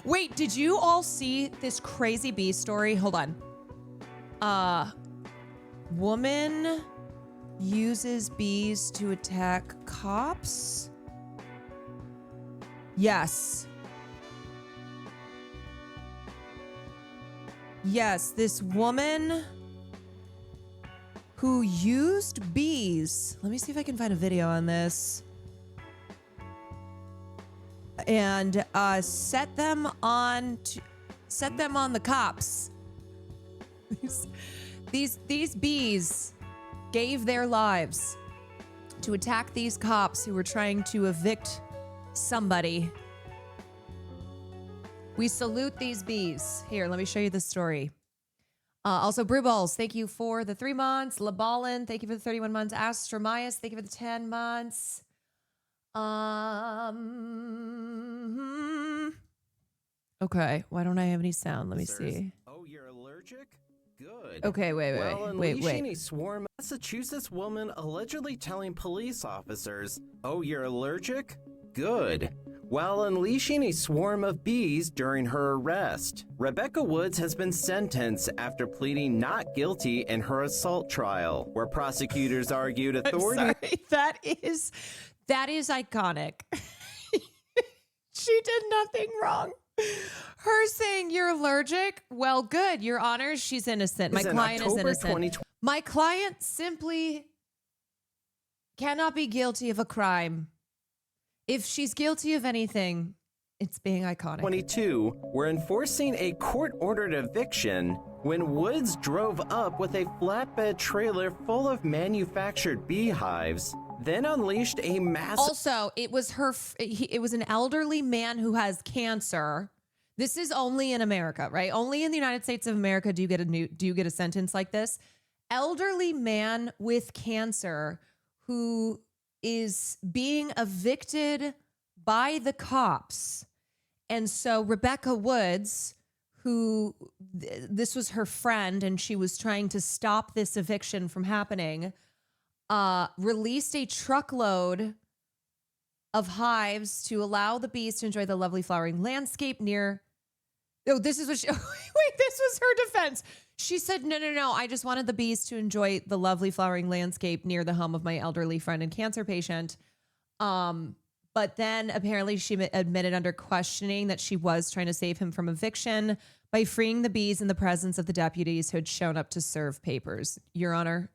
Wait, did you all see this crazy bee story? Hold on. Woman uses bees to attack cops? Yes. Yes, this woman who used bees. Let me see if I can find a video on this. And set them on the cops. These bees gave their lives to attack these cops who were trying to evict somebody. We salute these bees. Here, let me show you the story. Also, Brew Balls, thank you for the 3 months. LaBallin, thank you for the 31 months. Astromias, thank you for the 10 months. Okay, why don't I have any sound? Let me see. Oh, you're allergic? Good. Okay, wait. Unleashing a swarm, Massachusetts woman allegedly telling police officers, "Oh, you're allergic? Good." While unleashing a swarm of bees during her arrest. Rebecca Woods has been sentenced after pleading not guilty in her assault trial, where prosecutors argued authorities. That is iconic. She did nothing wrong. Her saying you're allergic? Well, good. Your Honor, she's innocent. My client is innocent. My client simply cannot be guilty of a crime. If she's guilty of anything, it's being iconic. 22 were enforcing a court-ordered eviction when Woods drove up with a flatbed trailer full of manufactured beehives, then unleashed a massive... Also, it was an elderly man who has cancer. This is only in America, right? Only in the United States of America do you get a sentence like this. Elderly man with cancer who is being evicted by the cops. And so Rebecca Woods, who this was her friend and she was trying to stop this eviction from happening, released a truckload of hives to allow the bees to enjoy the lovely flowering landscape near... Oh, this is what she... Wait, this was her defense. She said, no, I just wanted the bees to enjoy the lovely flowering landscape near the home of my elderly friend and cancer patient. But then apparently she admitted under questioning that she was trying to save him from eviction by freeing the bees in the presence of the deputies who had shown up to serve papers. Your Honor,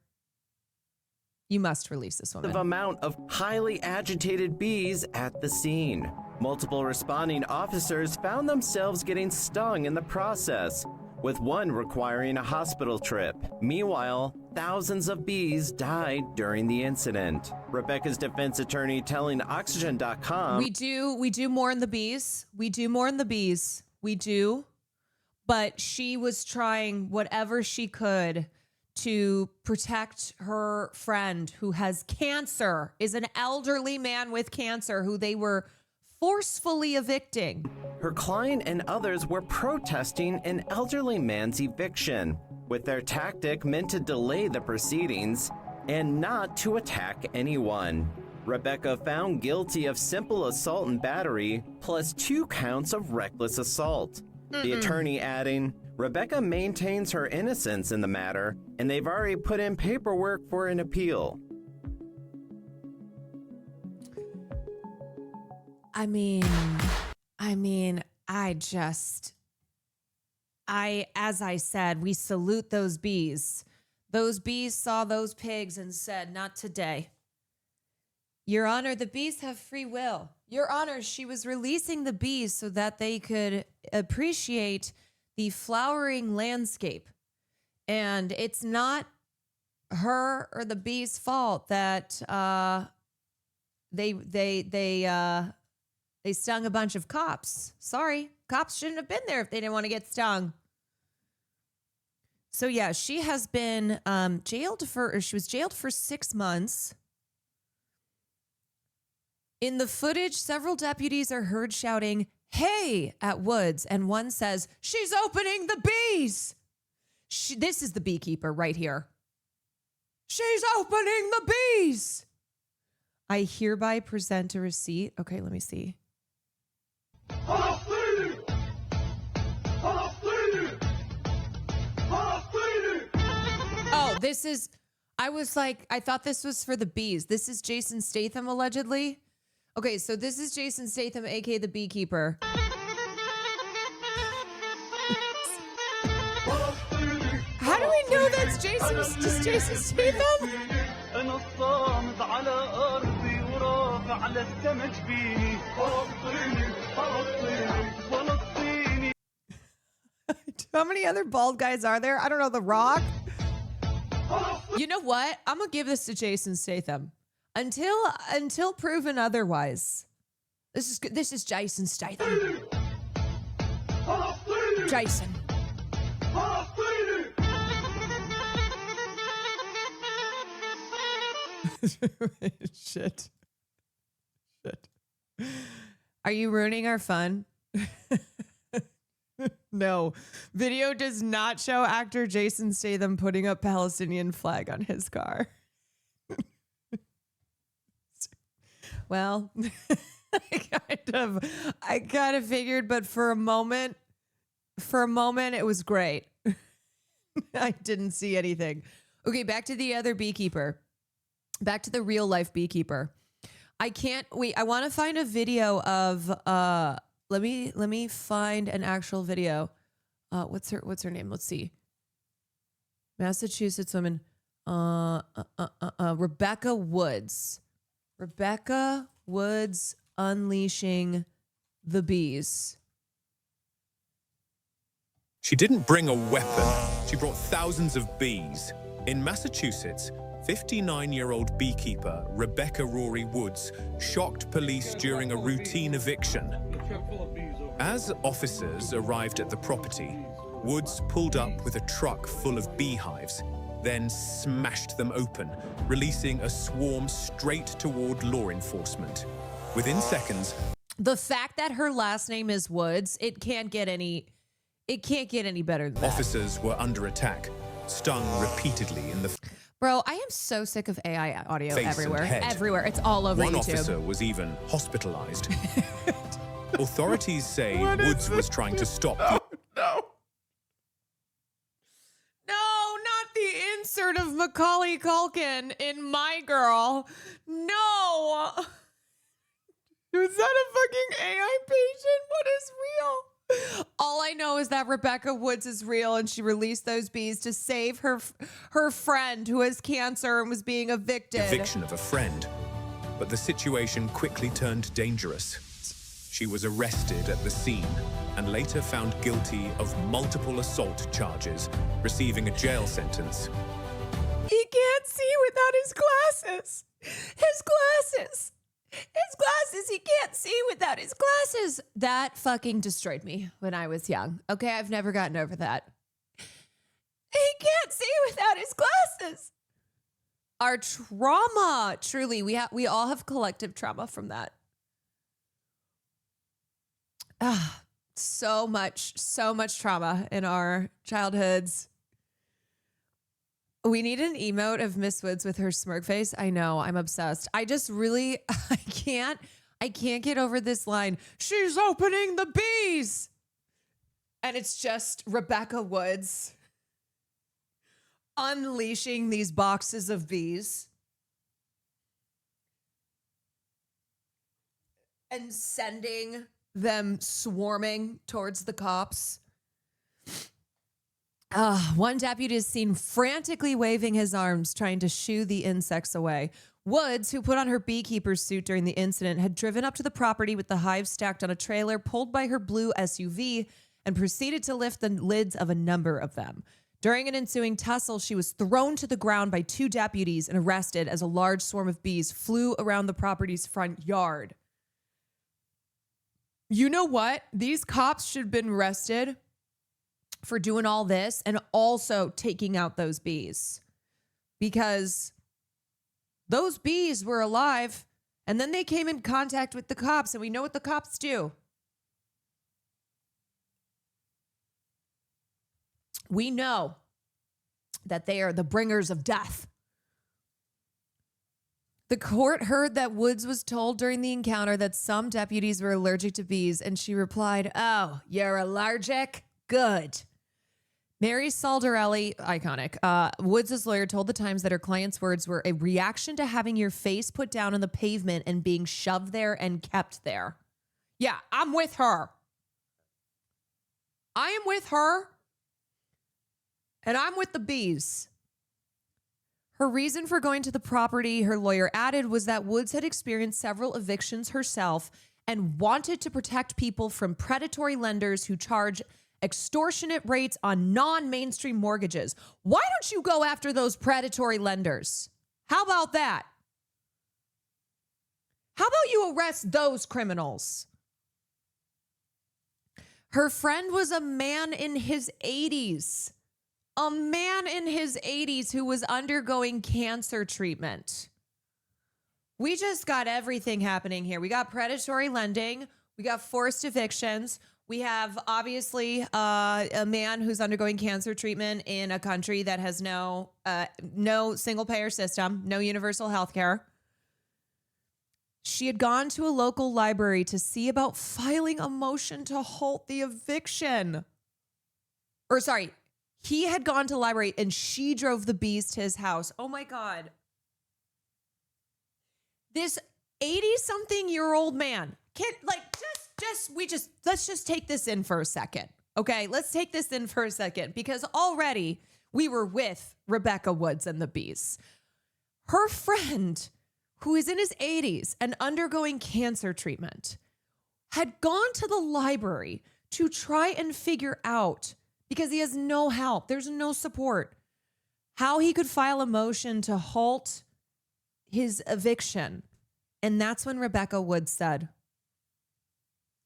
you must release this woman. Amount of highly agitated bees at the scene. Multiple responding officers found themselves getting stung in the process, with one requiring a hospital trip. Meanwhile, thousands of bees died during the incident. Rebecca's defense attorney telling Oxygen.com, We do mourn the bees. We do. But she was trying whatever she could to protect her friend who has cancer, is an elderly man with cancer who they were forcefully evicting. Her client and others were protesting an elderly man's eviction, with their tactic meant to delay the proceedings and not to attack anyone. Rebecca found guilty of simple assault and battery, plus 2 counts of reckless assault. The attorney adding, Rebecca maintains her innocence in the matter, and they've already put in paperwork for an appeal. I mean, as I said, we salute those bees. Those bees saw those pigs and said, not today. Your Honor, the bees have free will. Your Honor, she was releasing the bees so that they could appreciate the flowering landscape. And it's not her or the bees' fault that they stung a bunch of cops. Sorry, cops shouldn't have been there if they didn't want to get stung. So yeah, she has been jailed for 6 months. In the footage, several deputies are heard shouting, "Hey," at Woods, and one says, "She's opening the bees." This is the beekeeper right here. "She's opening the bees." I hereby present a receipt. Okay, let me see. I was like, I thought this was for the bees. This is Jason Statham, allegedly. Okay, so this is Jason Statham, aka the beekeeper. How do we know that's Jason Statham? How many other bald guys are there? I don't know. The Rock? You know what? I'm going to give this to Jason Statham. Until proven otherwise. This is Jason Statham. Jason. Shit. Are you ruining our fun? No. Video does not show actor Jason Statham putting up Palestinian flag on his car. Well, I kind of figured, but for a moment it was great. I didn't see anything. Okay, back to the other beekeeper. Back to the real life beekeeper. I can't wait. I want to find a video of let me find an actual video. What's her name? Let's see. Massachusetts woman. Rebecca Woods. Rebecca Woods unleashing the bees. She didn't bring a weapon. She brought thousands of bees. In Massachusetts, 59-year-old beekeeper Rebecca Rory Woods shocked police during a routine eviction. As officers arrived at the property, Woods pulled up with a truck full of beehives, then smashed them open, releasing a swarm straight toward law enforcement. Within seconds, the fact that her last name is Woods, it can't get any better than that. Officers were under attack, stung repeatedly in the Bro, I am so sick of AI audio face everywhere. and head. Everywhere. It's all over One YouTube. officer was even hospitalized. Authorities say Woods was trying to stop the No, not the insert of Macaulay Culkin in My Girl. No. Is that a fucking AI patient? What is real? All I know is that Rebecca Woods is real, and she released those bees to save her friend who has cancer and was being evicted. eviction of a friend. But the situation quickly turned dangerous. She was arrested at the scene and later found guilty of multiple assault charges, receiving a jail sentence. He can't see without his glasses. His glasses. He can't see without his glasses. That fucking destroyed me when I was young. Okay, I've never gotten over that. He can't see without his glasses. Our trauma, truly, we all have collective trauma from that. So much trauma in our childhoods. We need an emote of Miss Woods with her smirk face. I know, I'm obsessed. I can't get over this line. She's opening the bees. And it's just Rebecca Woods unleashing these boxes of bees and sending them swarming towards the cops. One deputy is seen frantically waving his arms, trying to shoo the insects away. Woods, who put on her beekeeper's suit during the incident, had driven up to the property with the hive stacked on a trailer pulled by her blue SUV and proceeded to lift the lids of a number of them. During an ensuing tussle, she was thrown to the ground by two deputies and arrested as a large swarm of bees flew around the property's front yard. You know what? These cops should have been arrested for doing all this and also taking out those bees, because those bees were alive and then they came in contact with the cops, and we know what the cops do. We know that they are the bringers of death. The court heard that Woods was told during the encounter that some deputies were allergic to bees, and she replied, "Oh, you're allergic? Good." Mary Saldarelli, iconic. Woods' lawyer told the Times that her client's words were a reaction to having your face put down on the pavement and being shoved there and kept there. Yeah, I'm with her. I am with her. And I'm with the bees. Her reason for going to the property, her lawyer added, was that Woods had experienced several evictions herself and wanted to protect people from predatory lenders who charge extortionate rates on non-mainstream mortgages. Why don't you go after those predatory lenders? How about that? How about you arrest those criminals? Her friend was a man in his 80s. A man in his 80s who was undergoing cancer treatment. We just got everything happening here. We got predatory lending. We got forced evictions. We have, obviously, a man who's undergoing cancer treatment in a country that has no single-payer system, no universal health care. She had gone to a local library to see about filing a motion to halt the eviction. He had gone to the library and she drove the bees to his house. Oh my God. This 80-something-year-old man let's just take this in for a second. Okay, let's take this in for a second because already we were with Rebecca Woods and the bees. Her friend, who is in his 80s and undergoing cancer treatment, had gone to the library to try and figure out, because he has no help, there's no support, how he could file a motion to halt his eviction. And that's when Rebecca Woods said,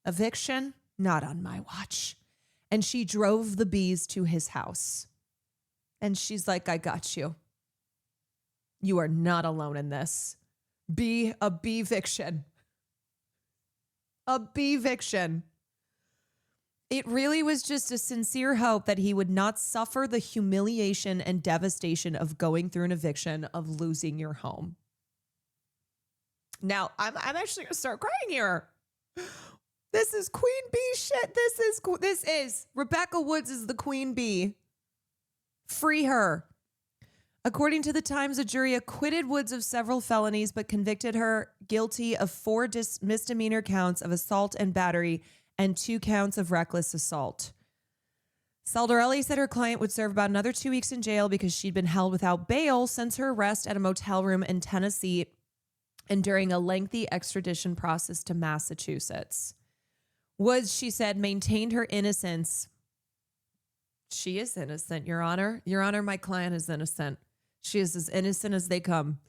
"Eviction? Not on my watch." And she drove the bees to his house. And she's like, "I got you. You are not alone in this. Be a beviction. A beviction." It really was just a sincere hope that he would not suffer the humiliation and devastation of going through an eviction, of losing your home. Now, I'm actually going to start crying here. This is queen bee shit. This is Rebecca Woods is the queen bee. Free her. According to the Times, a jury acquitted Woods of several felonies, but convicted her guilty of 4 misdemeanor counts of assault and battery and 2 counts of reckless assault. Saldarelli said her client would serve about another 2 weeks in jail because she'd been held without bail since her arrest at a motel room in Tennessee and during a lengthy extradition process to Massachusetts. Woods, she said, maintained her innocence. She is innocent, Your Honor. Your Honor, my client is innocent. She is as innocent as they come.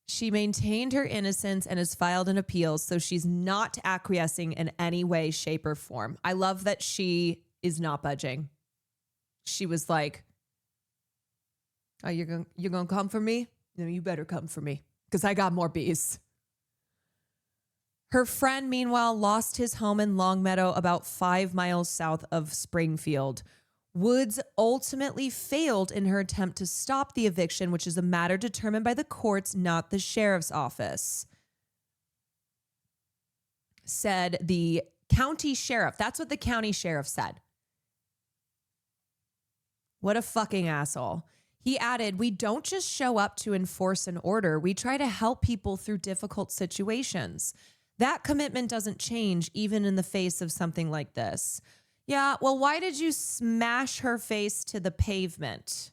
She maintained her innocence and has filed an appeal, so she's not acquiescing in any way, shape, or form. I love that she is not budging. She was like, "Oh, you're gonna come for me? No, you better come for me, because I got more bees." Her friend, meanwhile, lost his home in Longmeadow, about 5 miles south of Springfield. Woods ultimately failed in her attempt to stop the eviction, which is a matter determined by the courts, not the sheriff's office. Said the county sheriff. That's what the county sheriff said. What a fucking asshole. He added, "We don't just show up to enforce an order. We try to help people through difficult situations. That commitment doesn't change even in the face of something like this." Yeah, well, why did you smash her face to the pavement?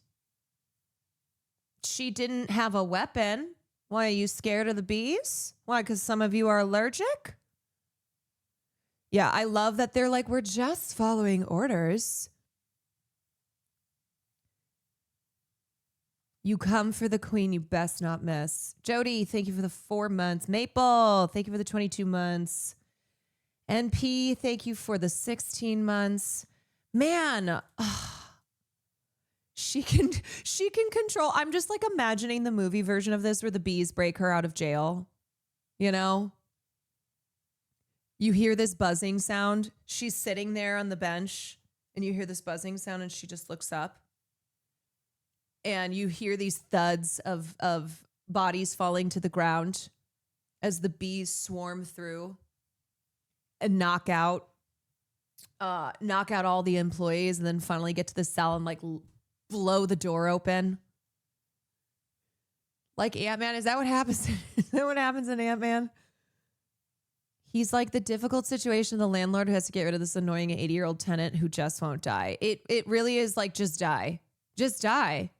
She didn't have a weapon. Why, are you scared of the bees? Why, because some of you are allergic? Yeah, I love that they're like, "We're just following orders." You come for the queen, you best not miss. Jody, thank you for the 4 months. Maple, thank you for the 22 months. NP, thank you for the 16 months. Man, she can control. I'm just like imagining the movie version of this where the bees break her out of jail. You know? You hear this buzzing sound. She's sitting there on the bench and you hear this buzzing sound and she just looks up. And you hear these thuds of bodies falling to the ground as the bees swarm through and knock out knock out all the employees and then finally get to the cell and like blow the door open. Like Ant-Man, is that what happens? Is that what happens in Ant-Man? He's like the difficult situation of the landlord who has to get rid of this annoying 80-year-old tenant who just won't die. It really is like, just die. Just die.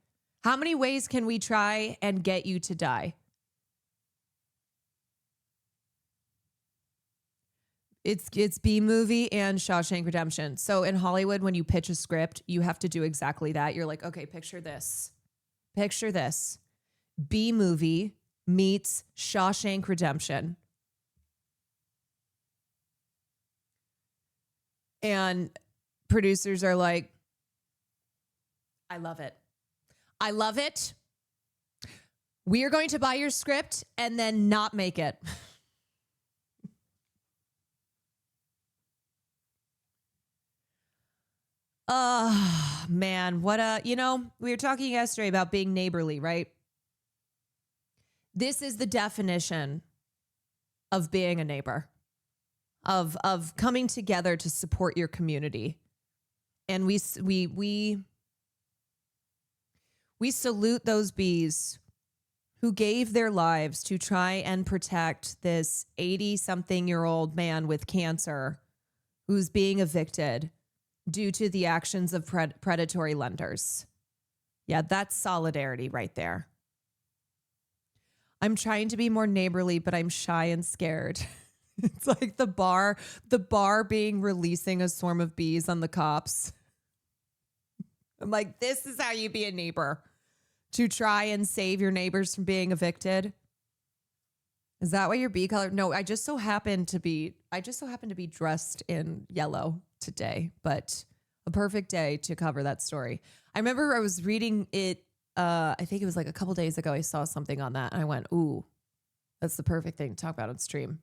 How many ways can we try and get you to die? It's B-movie and Shawshank Redemption. So in Hollywood, when you pitch a script, you have to do exactly that. You're like, okay, picture this. Picture this. B-movie meets Shawshank Redemption. And producers are like, I love it. I love it. We are going to buy your script and then not make it. Oh, man. We were talking yesterday about being neighborly, right? This is the definition of being a neighbor, of coming together to support your community. And we salute those bees who gave their lives to try and protect this 80-something-year-old man with cancer who's being evicted due to the actions of predatory lenders. Yeah, that's solidarity right there. I'm trying to be more neighborly, but I'm shy and scared. It's like the bar being releasing a swarm of bees on the cops. I'm like, this is how you be a neighbor, to try and save your neighbors from being evicted. Is that why your bee color? No, I just so happen to be dressed in yellow today, but a perfect day to cover that story. I remember I was reading it. I think it was like a couple days ago. I saw something on that and I went, ooh, that's the perfect thing to talk about on stream.